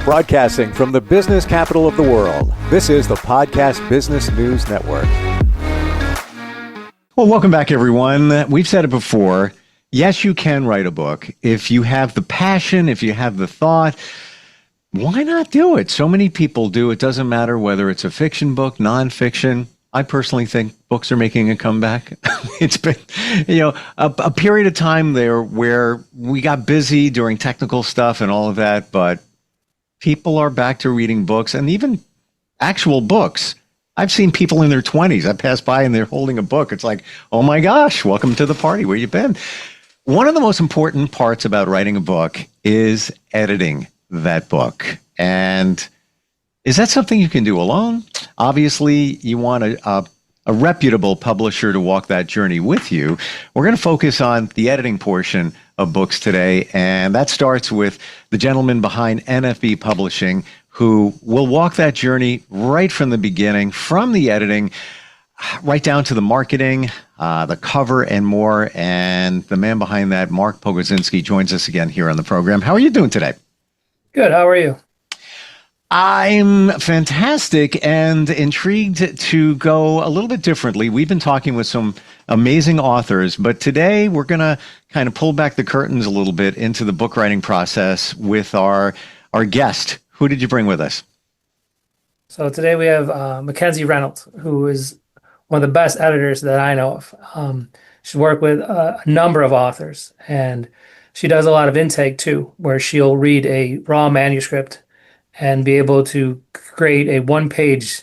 Broadcasting from the business capital of the world, this is the Podcast Business News Network. Well, welcome back, everyone. We've said it before. Yes, you can write a book. If you have the passion, if you have the thought, why not do it? So many people do. It doesn't matter whether it's a fiction book, nonfiction. I personally think books are making a comeback. It's been, a period of time there where we got busy during technical stuff and all of that, but people are back to reading books and even actual books. I've seen people in their 20s. I pass by and they're holding a book. It's like, oh my gosh, welcome to the party. Where you been? One of the most important parts about writing a book is editing that book. And is that something you can do alone? Obviously, you want a reputable publisher to walk that journey with you. We're going to focus on the editing portion of books today, and that starts with the gentleman behind NFB Publishing, who will walk that journey right from the beginning, from the editing, right down to the marketing, the cover, and more. And the man behind that, Mark Pogodzinski, joins us again here on the program. How are you doing today? Good. How are you? I'm fantastic and intrigued to go a little bit differently. We've been talking with some amazing authors, but today we're going to kind of pull back the curtains a little bit into the book writing process with our guest. Who did you bring with us? So today we have Mackenzie Reynolds, who is one of the best editors that I know of. She's worked with a number of authors, and she does a lot of intake too, where she'll read a raw manuscript and be able to create a one-page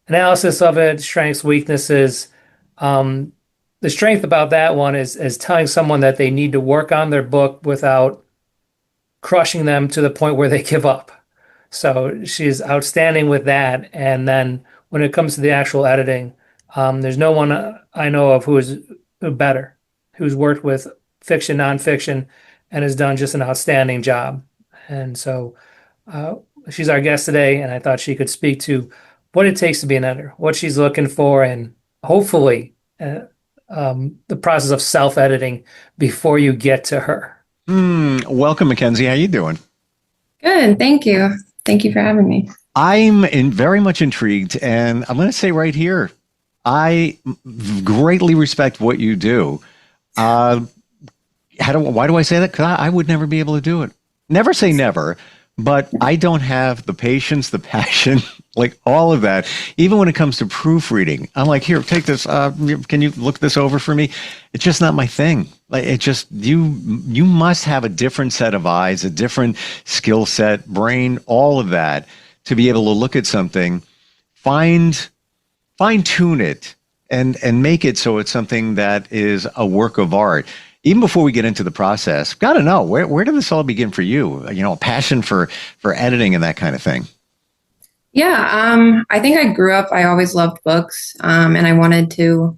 analysis of it, strengths, weaknesses. The strength about that one is telling someone that they need to work on their book without crushing them to the point where they give up. So she's outstanding with that. And then when it comes to the actual editing, there's no one I know of who is better, who's worked with fiction, nonfiction, and has done just an outstanding job. And so she's our guest today, and I thought she could speak to what it takes to be an editor, what she's looking for, and hopefully the process of self-editing before you get to her. Welcome, Mackenzie. How you doing? Good. Thank you. Thank you for having me. I'm very much intrigued, and I'm going to say right here, I greatly respect what you do. Why do I say that? Because I would never be able to do it. Never say never. But I don't have the patience, the passion, like all of that. Even when it comes to proofreading, I'm like, here, take this. Can you look this over for me? It's just not my thing. Like, it just, you must have a different set of eyes, a different skill set, brain, all of that to be able to look at something, fine tune it, and make it so it's something that is a work of art. Even before we get into the process, got to know, where did this all begin for you? A passion for editing and that kind of thing. Yeah, I think I grew up, I always loved books, and I wanted to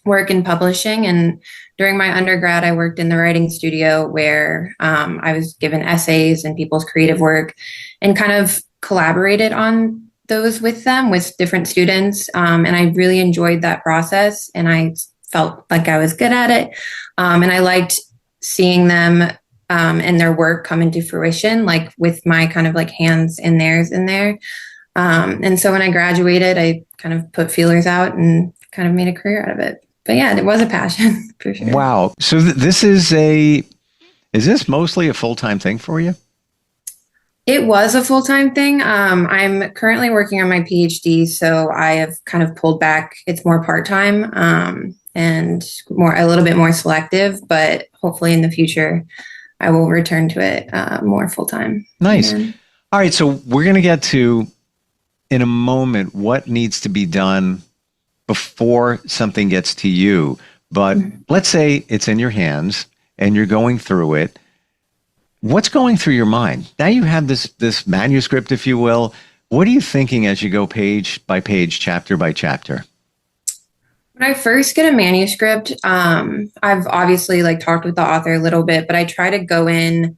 work in publishing. And during my undergrad, I worked in the writing studio where I was given essays and people's creative work and kind of collaborated on those with them, with different students. And I really enjoyed that process, and I felt like I was good at it. And I liked seeing them and their work come into fruition, like with my kind of like hands in theirs in there. And so when I graduated, I kind of put feelers out and kind of made a career out of it. But yeah, it was a passion for sure. Wow. So is this mostly a full-time thing for you? It was a full-time thing. I'm currently working on my PhD, so I have kind of pulled back. It's more part-time and a little bit more selective, but hopefully in the future I will return to it more full-time. Nice. All right, so we're going to get to, in a moment, what needs to be done before something gets to you. But let's say it's in your hands and you're going through it. What's going through your mind? Now you have this manuscript, if you will. What are you thinking as you go page by page, chapter by chapter? When I first get a manuscript, I've obviously talked with the author a little bit, but I try to go in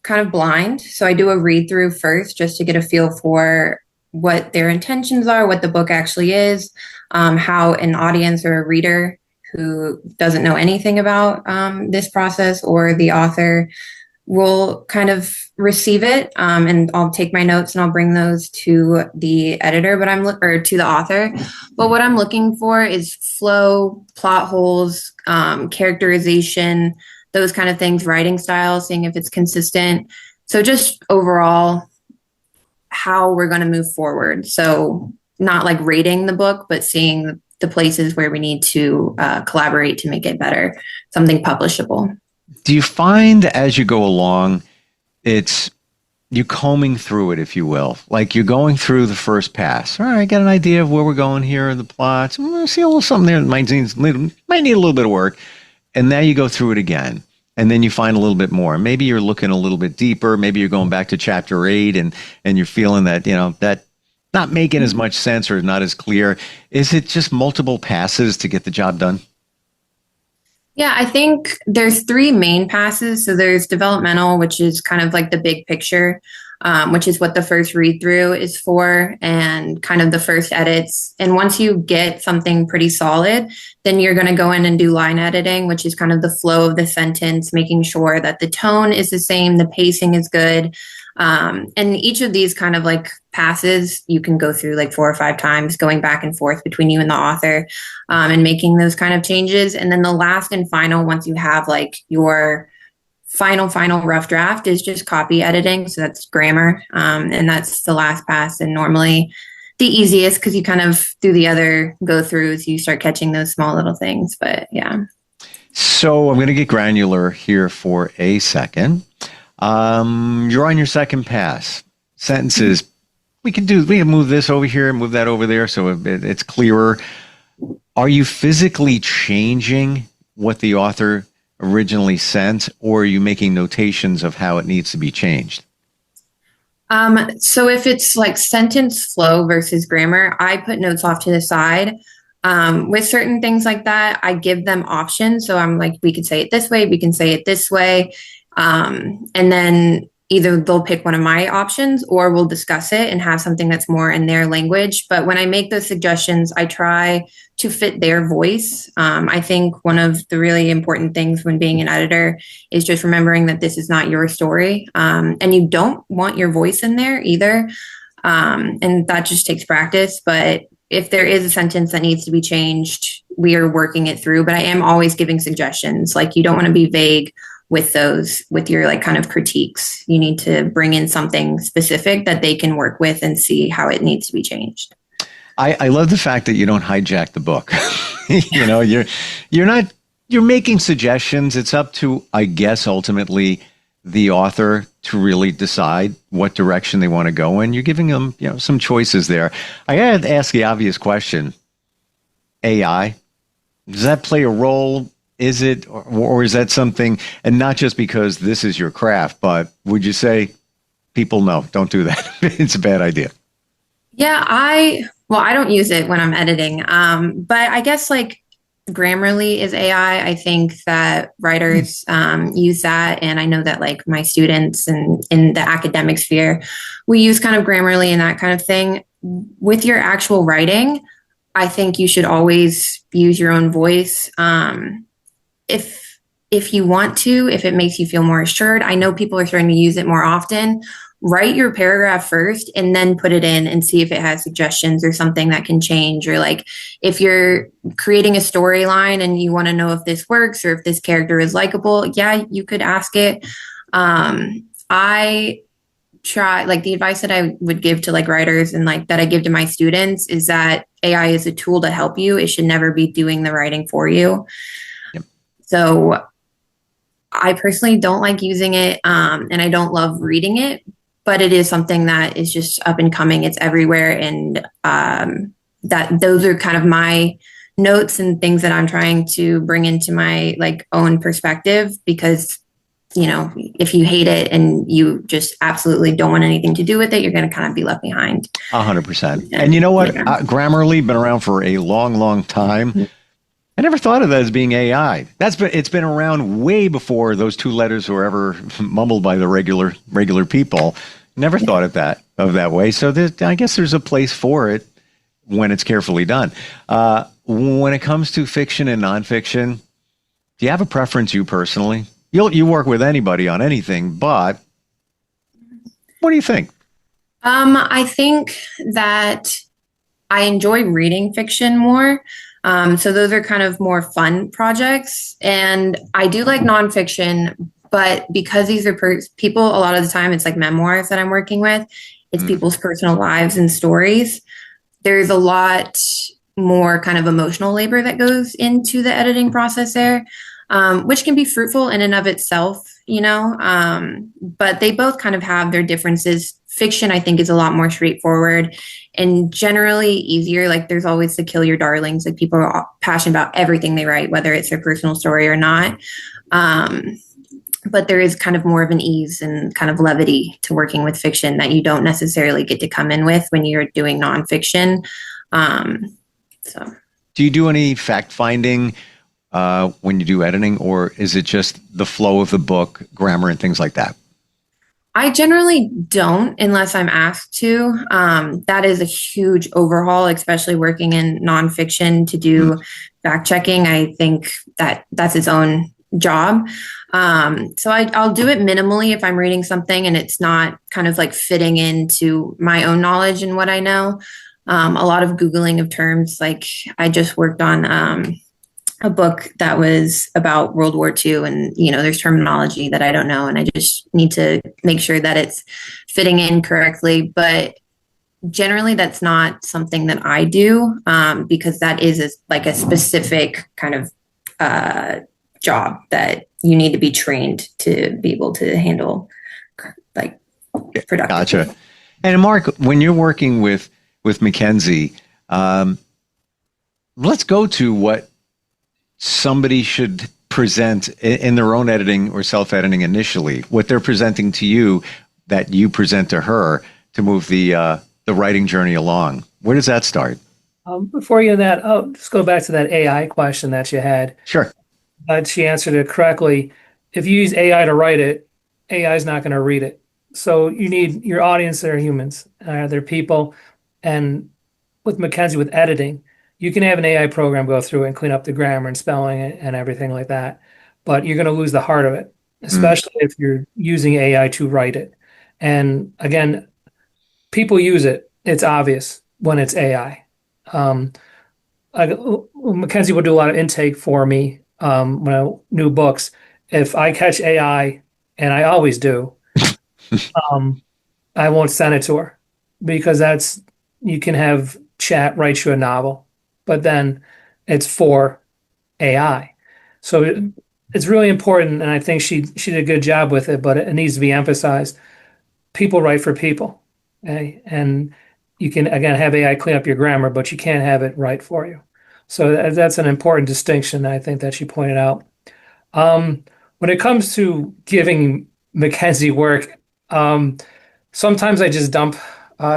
kind of blind. So I do a read through first just to get a feel for what their intentions are, what the book actually is, how an audience or a reader who doesn't know anything about this process or the author will kind of receive it, and I'll take my notes and I'll bring those to the editor, or to the author. But what I'm looking for is flow, plot holes, characterization, those kind of things, writing style, seeing if it's consistent. So just overall, how we're going to move forward. So not like rating the book, but seeing the places where we need to collaborate to make it better, something publishable. Do you find as you go along, it's you combing through it, if you will, like you're going through the first pass? All right, I got an idea of where we're going here, the plots. I see a little something there that might need a little bit of work. And now you go through it again. And then you find a little bit more. Maybe you're looking a little bit deeper. Maybe you're going back to chapter 8 and you're feeling that, that not making as much sense or not as clear. Is it just multiple passes to get the job done? Yeah, I think there's 3 main passes. So there's developmental, which is kind of like the big picture, which is what the first read through is for, and kind of the first edits. And once you get something pretty solid, then you're going to go in and do line editing, which is kind of the flow of the sentence, making sure that the tone is the same, the pacing is good. And each of these kind of like passes, you can go through like 4 or 5 times, going back and forth between you and the author, and making those kind of changes. And then the last and final, once you have like your final rough draft, is just copy editing. So that's grammar. And that's the last pass, and normally the easiest, because you kind of through the other go throughs, you start catching those small little things. But yeah. So I'm going to get granular here for a second. You're on your second pass. Sentences. We can move this over here, move that over there, so it's clearer. Are you physically changing what the author originally sent, or are you making notations of how it needs to be changed? So if it's like sentence flow versus grammar, I put notes off to the side. With certain things like that, I give them options. So I'm like, we could say it this way, we can say it this way. And then either they'll pick one of my options, or we'll discuss it and have something that's more in their language. But when I make those suggestions, I try to fit their voice. I think one of the really important things when being an editor is just remembering that this is not your story. And you don't want your voice in there either. And that just takes practice. But if there is a sentence that needs to be changed, we are working it through. But I am always giving suggestions. Like, you don't want to be vague with your like kind of critiques. You need to bring in something specific that they can work with and see how it needs to be changed. I love the fact that you don't hijack the book. You're making suggestions. It's up to, I guess, ultimately the author to really decide what direction they want to go in. You're giving them, some choices there. I got to ask the obvious question. AI, does that play a role? Is it, or is that something, and not just because this is your craft, but would you say people, no, don't do that? It's a bad idea. Yeah, I don't use it when I'm editing. But I guess like Grammarly is AI. I think that writers use that. And I know that like my students and in the academic sphere, we use kind of Grammarly and that kind of thing. With your actual writing, I think you should always use your own voice. If you want to, if it makes you feel more assured. I know people are starting to use it more often. Write your paragraph first and then put it in and see if it has suggestions or something that can change. Or like if you're creating a storyline and you want to know if this works or if this character is likable, yeah, you could ask it. I try, like the advice that I would give to like writers and like that I give to my students is that AI is a tool to help you. It should never be doing the writing for you. Yep. So I personally don't like using it, and I don't love reading it, but it is something that is just up and coming. It's everywhere. And that those are kind of my notes and things that I'm trying to bring into my like own perspective, because, if you hate it and you just absolutely don't want anything to do with it, you're going to kind of be left behind. 100%. And you know what? Yeah. Grammarly been around for a long, long time. Mm-hmm. I never thought of that as being AI. It's been around way before those 2 letters were ever mumbled by the regular people. Never thought of that way. So I guess there's a place for it when it's carefully done. When it comes to fiction and nonfiction, do you have a preference, you personally? You work with anybody on anything, but what do you think? I think that I enjoy reading fiction more. So those are kind of more fun projects. And I do like nonfiction, but because these are people, a lot of the time it's like memoirs that I'm working with. It's people's personal lives and stories. There's a lot more kind of emotional labor that goes into the editing process there, which can be fruitful in and of itself, but they both kind of have their differences. Fiction, I think, is a lot more straightforward and generally easier. Like there's always the kill your darlings. Like people are passionate about everything they write, whether it's their personal story or not. But there is kind of more of an ease and kind of levity to working with fiction that you don't necessarily get to come in with when you're doing nonfiction. So, do you do any fact finding when you do editing, or is it just the flow of the book, grammar, and things like that? I generally don't unless I'm asked to. That is a huge overhaul, especially working in nonfiction to do fact checking. I think that's its own job. So I'll do it minimally if I'm reading something and it's not kind of like fitting into my own knowledge and what I know. A lot of Googling of terms. Like I just worked on a book that was about World War II, and there's terminology that I don't know, and I just need to make sure that it's fitting in correctly. But generally, that's not something that I do because that is a specific kind of job that you need to be trained to be able to handle, like production. Gotcha. And Mark, when you're working with Mackenzie, let's go to what somebody should present in their own editing or self-editing initially, what they're presenting to you that you present to her to move the writing journey along. Where does that start? Before you do that, I'll just go back to that AI question that you had. Sure. She answered it correctly. If you use AI to write it, AI is not going to read it. So you need your audience that are humans. They're people. And with Mackenzie, with editing, you can have an AI program go through and clean up the grammar and spelling and everything like that. But you're going to lose the heart of it, especially if you're using AI to write it. And again, people use it. It's obvious when it's AI. Mackenzie will do a lot of intake for me when I new books. If I catch AI, and I always do, I won't send it to her because you can have chat write you a novel, but then it's for AI. So it's really important, and I think she did a good job with it, but it needs to be emphasized. People write for people, okay? And you can, again, have AI clean up your grammar, but you can't have it write for you. So that's an important distinction, I think, that she pointed out. When it comes to giving Mackenzie work, sometimes I just dump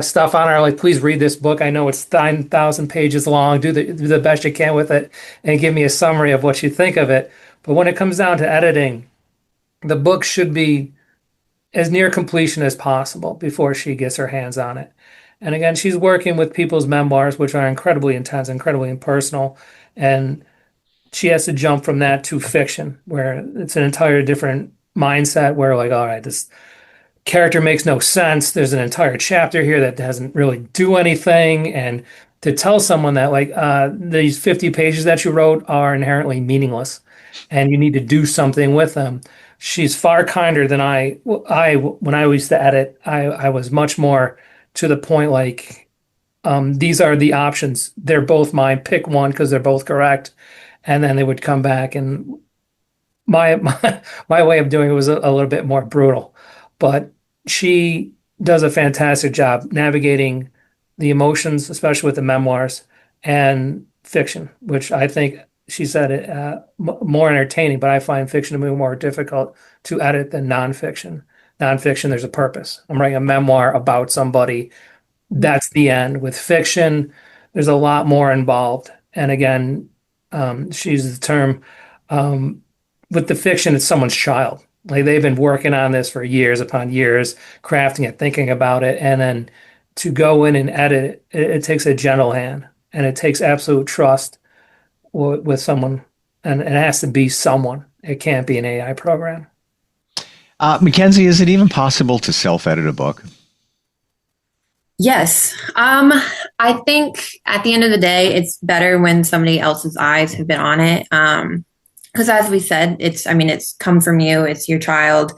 stuff on her, like, please read this book. I know it's 9,000 pages long. Do the best you can with it and give me a summary of what you think of it. But when it comes down to editing, the book should be as near completion as possible before she gets her hands on it. And again, she's working with people's memoirs, which are incredibly intense, incredibly impersonal. And she has to jump from that to fiction, where it's an entire different mindset where, like, all right, this character makes no sense. There's an entire chapter here that doesn't really do anything. And to tell someone that, like, these 50 pages that you wrote are inherently meaningless and you need to do something with them. She's far kinder than when I used to edit. I was much more to the point, like, these are the options. They're both mine. Pick one because they're both correct. And then they would come back. And my way of doing it was a little bit more brutal. But she does a fantastic job navigating the emotions, especially with the memoirs and fiction, which I think she said it more entertaining, but I find fiction to be more difficult to edit than nonfiction. Nonfiction, there's a purpose. I'm writing a memoir about somebody. That's the end. With fiction, there's a lot more involved. And again, she uses the term, with the fiction, it's someone's child. Like, they've been working on this for years upon years, crafting it, thinking about it. And then to go in and edit it, it takes a gentle hand and it takes absolute trust with someone. And it has to be someone. It can't be an AI program. Mackenzie, is it even possible to self-edit a book? Yes. I think at the end of the day, it's better when somebody else's eyes have been on it. Because as we said, it's come from you, it's your child.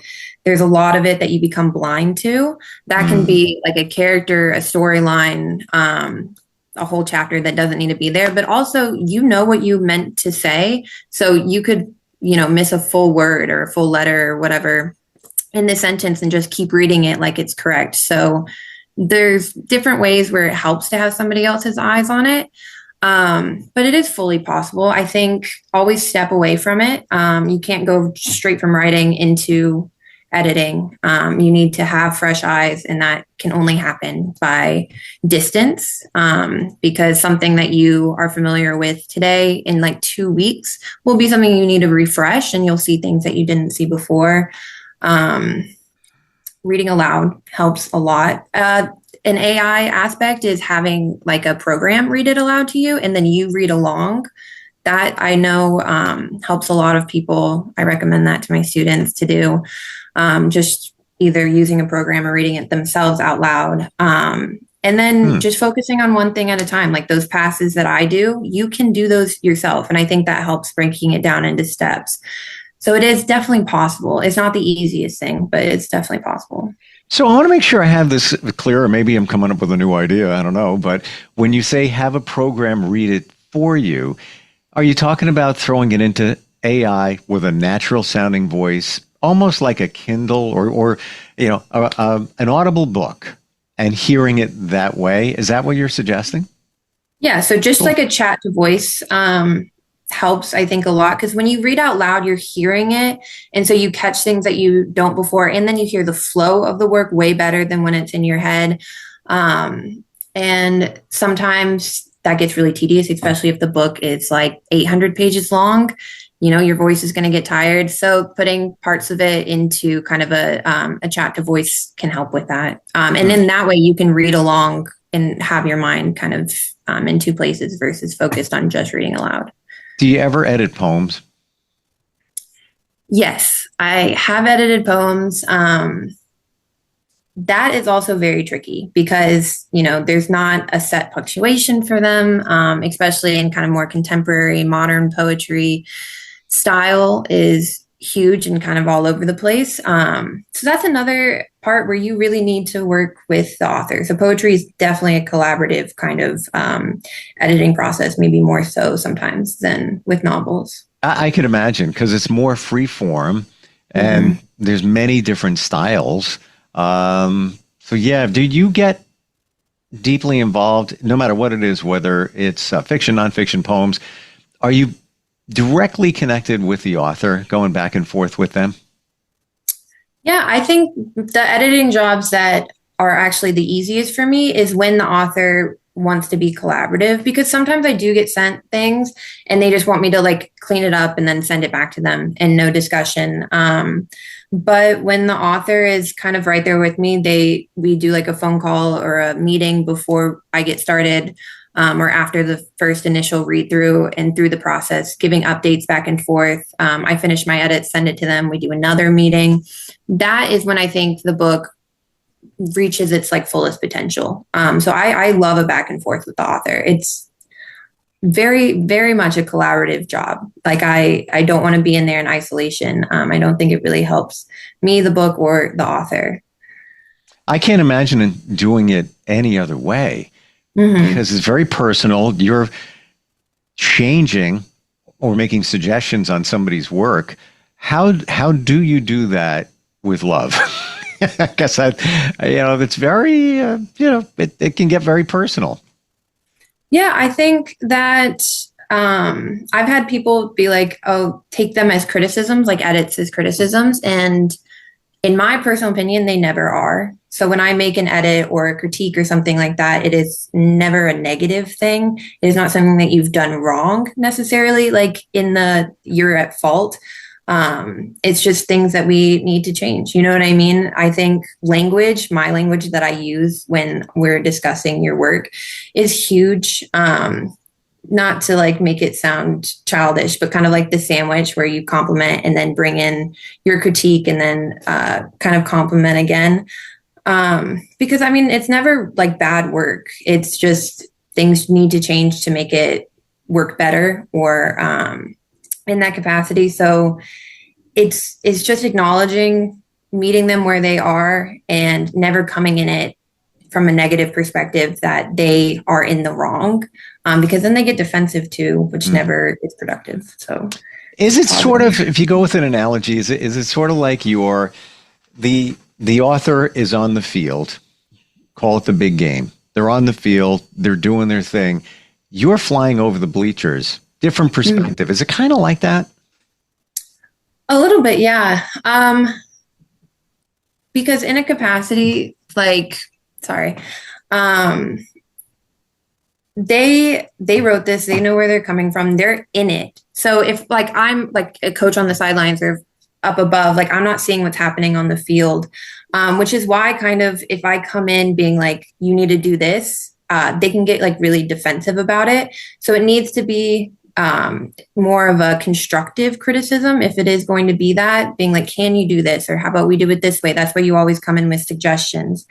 There's a lot of it that you become blind to. That can be like a character, a storyline, a whole chapter that doesn't need to be there. But also, you know what you meant to say. So you could, miss a full word or a full letter or whatever in the sentence and just keep reading it like it's correct. So there's different ways where it helps to have somebody else's eyes on it. But it is fully possible. I think always step away from it. You can't go straight from writing into editing. You need to have fresh eyes, and that can only happen by distance, because something that you are familiar with today in like 2 weeks will be something you need to refresh, and you'll see things that you didn't see before. Reading aloud helps a lot. An AI aspect is having like a program read it aloud to you, and then you read along. That I know helps a lot of people. I recommend that to my students to do. Just either using a program or reading it themselves out loud. And then just focusing on one thing at a time, like those passes that I do, you can do those yourself. And I think that helps breaking it down into steps. So it is definitely possible. It's not the easiest thing, but it's definitely possible. So I want to make sure I have this clear, or maybe I'm coming up with a new idea. I don't know. But when you say have a program read it for you, are you talking about throwing it into AI with a natural sounding voice, almost like a Kindle or an Audible book, and hearing it that way? Is that what you're suggesting? Yeah. So just like a chat to voice helps, I think, a lot, because when you read out loud, you're hearing it. And so you catch things that you don't before, and then you hear the flow of the work way better than when it's in your head. And sometimes that gets really tedious, especially if the book is like 800 pages long. Your voice is going to get tired. So putting parts of it into kind of a chat to voice can help with that. And in that way, you can read along and have your mind kind of in two places versus focused on just reading aloud. Do you ever edit poems? Yes, I have edited poems. That is also very tricky because, there's not a set punctuation for them, especially in kind of more contemporary, modern poetry. Style is huge and kind of all over the place. So that's another part where you really need to work with the author. So poetry is definitely a collaborative kind of editing process, maybe more so sometimes than with novels. I could imagine, because it's more free form and there's many different styles. So yeah, do you get deeply involved, no matter what it is, whether it's fiction, nonfiction, poems? Are you directly connected with the author, going back and forth with them? Yeah, I think the editing jobs that are actually the easiest for me is when the author wants to be collaborative, because sometimes I do get sent things and they just want me to like clean it up and then send it back to them and no discussion. But when the author is kind of right there with me, we do like a phone call or a meeting before I get started. Or after the first initial read through and through the process, giving updates back and forth. I finish my edits, send it to them. We do another meeting. That is when I think the book reaches its like fullest potential. So I love a back and forth with the author. It's very, very much a collaborative job. Like I don't want to be in there in isolation. I don't think it really helps me, the book, or the author. I can't imagine doing it any other way. Because it's very personal. You're changing or making suggestions on somebody's work. How do you do that with love? I guess it's very it can get very personal. Yeah, I think that I've had people be like, "Oh, take them as criticisms, like edits as criticisms," and in my personal opinion, they never are. So when I make an edit or a critique or something like that, it is never a negative thing. It is not something that you've done wrong necessarily, like you're at fault. It's just things that we need to change. You know what I mean? I think my language that I use when we're discussing your work is huge. not to like make it sound childish, but kind of like the sandwich where you compliment and then bring in your critique and then kind of compliment again. Because I mean, it's never like bad work. It's just things need to change to make it work better or in that capacity. So it's just acknowledging, meeting them where they are and never coming in it from a negative perspective that they are in the wrong, because then they get defensive too, which never is productive. So is it sort of, if you go with an analogy, is it sort of like the author is on the field, call it the big game. They're on the field, they're doing their thing. You're flying over the bleachers, different perspective. Is it kind of like that? A little bit, yeah. Because in a capacity, like, they wrote this, they know where they're coming from, they're in it. So if like I'm like a coach on the sidelines or up above, like I'm not seeing what's happening on the field, which is why kind of if I come in being like, you need to do this, they can get like really defensive about it. So it needs to be more of a constructive criticism if it is going to be that, being like, can you do this? Or how about we do it this way? That's where you always come in with suggestions.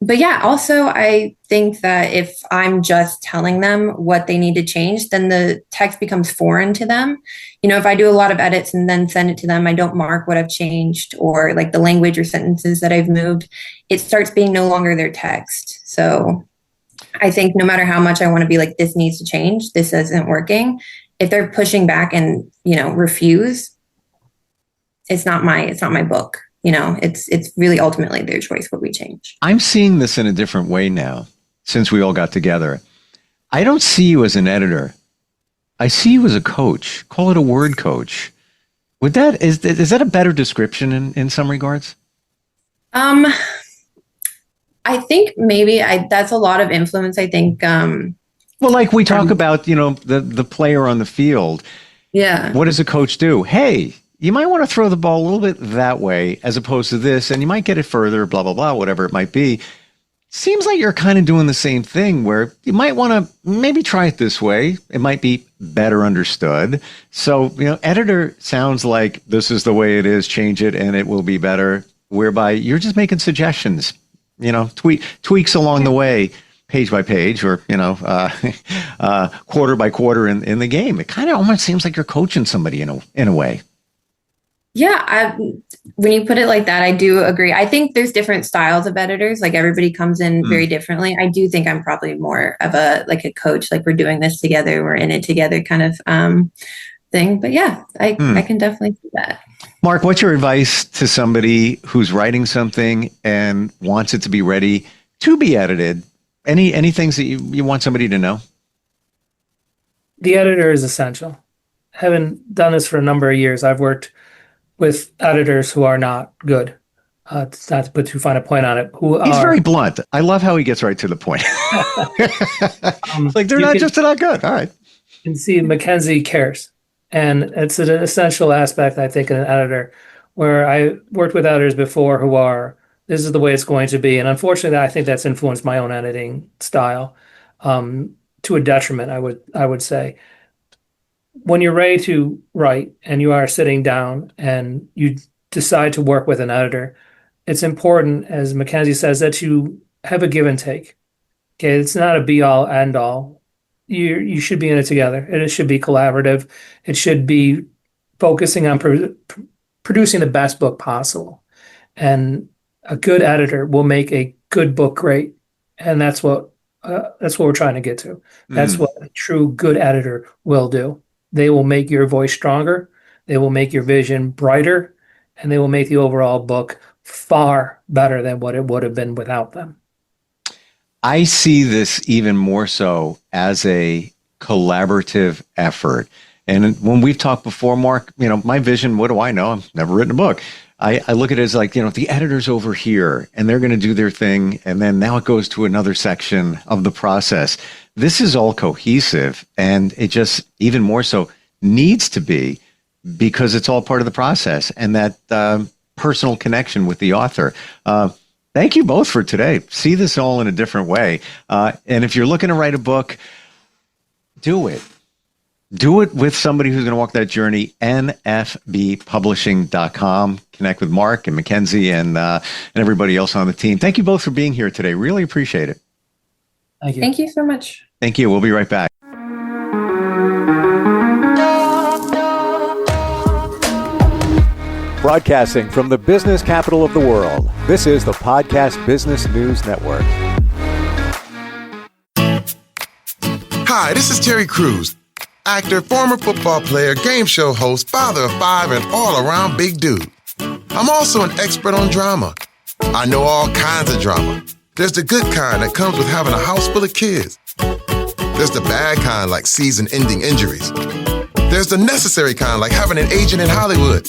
But yeah, also I think that if I'm just telling them what they need to change, then the text becomes foreign to them. You know, if I do a lot of edits and then send it to them, I don't mark what I've changed or like the language or sentences that I've moved, it starts being no longer their text. So I think no matter how much I want to be like, this needs to change, this isn't working, if they're pushing back and, you know, refuse, it's not my book. You know, it's really ultimately their choice what we change. I'm seeing this in a different way now since we all got together. I don't see you as an editor. I see you as a coach. Call it a word coach. Is that a better description in some regards? I think maybe that's a lot of influence. I think. Well, like we talk about, you know, the player on the field. Yeah. What does a coach do? Hey, you might want to throw the ball a little bit that way as opposed to this, and you might get it further, blah, blah, blah, whatever it might be. Seems like you're kind of doing the same thing where you might want to maybe try it this way. It might be better understood. So, you know, editor sounds like this is the way it is, change it and it will be better, whereby you're just making suggestions, you know, tweaks along the way, page by page, or, you know, quarter by quarter in the game. It kind of almost seems like you're coaching somebody in a way. Yeah, when you put it like that, I do agree. I think there's different styles of editors. Like everybody comes in very differently. I do think I'm probably more of a coach, like we're doing this together, we're in it together kind of thing. But yeah, I can definitely see that. Mark, what's your advice to somebody who's writing something and wants it to be ready to be edited? Any things that you want somebody to know? The editor is essential. Having done this for a number of years, I've worked with editors who are not good. It's not to put too fine a point on it. He's very blunt. I love how he gets right to the point. Like they're not good. All right. You can see Mackenzie cares. And it's an essential aspect, I think, in an editor, where I worked with editors before who are, this is the way it's going to be. And unfortunately, I think that's influenced my own editing style to a detriment, I would say. When you're ready to write and you are sitting down and you decide to work with an editor, it's important, as Mackenzie says, that you have a give and take. Okay, it's not a be-all, end-all. You should be in it together. It should be collaborative. It should be focusing on producing the best book possible. And a good editor will make a good book great. And that's what we're trying to get to. That's what a true good editor will do. They will make your voice stronger, they will make your vision brighter, and they will make the overall book far better than what it would have been without them. I see this even more so as a collaborative effort. And when we've talked before, Mark, you know, my vision, what do I know? I've never written a book. I look at it as like, you know, the editor's over here and they're going to do their thing. And then now it goes to another section of the process. This is all cohesive, and it just even more so needs to be, because it's all part of the process and that personal connection with the author. Thank you both for today. See this all in a different way. And if you're looking to write a book, do it. Do it with somebody who's going to walk that journey. nfbpublishing.com. Connect with Mark and Mackenzie and everybody else on the team. Thank you both for being here today. Really appreciate it. Thank you. Thank you so much. Thank you. We'll be right back. Broadcasting from the business capital of the world, this is the Podcast Business News Network. Hi, this is Terry Crews, actor, former football player, game show host, father of 5, and all-around big dude. I'm also an expert on drama. I know all kinds of drama. There's the good kind that comes with having a house full of kids. There's the bad kind like season-ending injuries. There's the necessary kind like having an agent in Hollywood.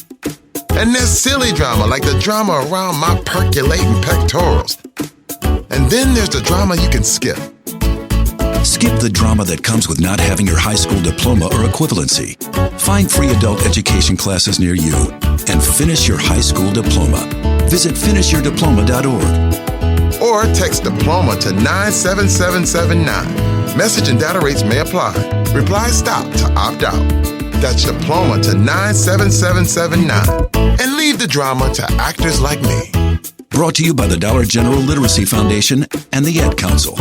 And there's silly drama like the drama around my percolating pectorals. And then there's the drama you can skip. Skip the drama that comes with not having your high school diploma or equivalency. Find free adult education classes near you and finish your high school diploma. Visit finishyourdiploma.org. Or text diploma to 97779. Message and data rates may apply. Reply STOP to opt out. That's diploma to 97779. And leave the drama to actors like me. Brought to you by the Dollar General Literacy Foundation and the Ad Council.